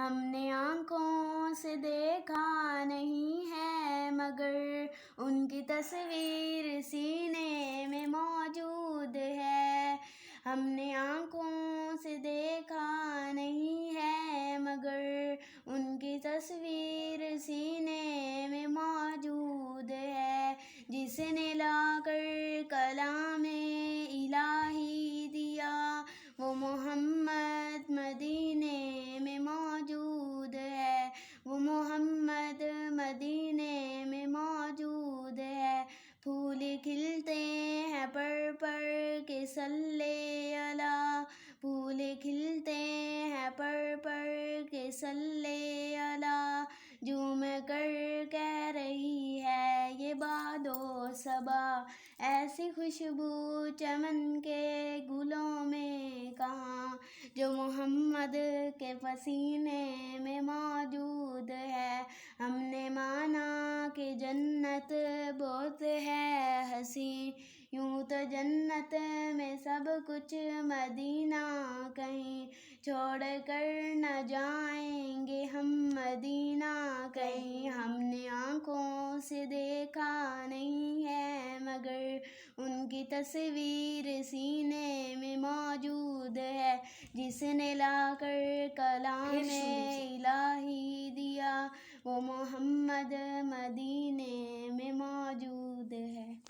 ہم نے آنکھوں سے دیکھا نہیں ہے مگر ان کی تصویر سینے میں موجود ہے۔ ہم نے آنکھوں سے دیکھا نہیں ہے مگر ان کی تصویر سینے میں موجود ہے۔ جس نے لا کر کلام الہی دیا وہ محمد مدینے میں موجود ہے، وہ محمد مدینے میں موجود ہے۔ پھول کھلتے ہیں پر کے صلی علی، پھول کھلتے ہیں پر کے صلی علی، جھوم کر کہہ رہی ہے یہ باد و صبا، ایسی خوشبو چمن کے گلوں میں کہاں جو محمد کے پسینے میں موجود ہے۔ ہم نے مانا کہ جنت بہت ہے حسین، یوں تو جنت میں سب کچھ مدینہ کہیں چھوڑ کر نہ جائیں گے ہم مدینہ کہیں۔ ہم نے آنکھوں سے دیکھا نہیں ہے مگر ان کی تصویر سینے میں موجود ہے۔ جس نے لا کر کلام الہی دیا وہ محمد مدینے میں موجود ہے۔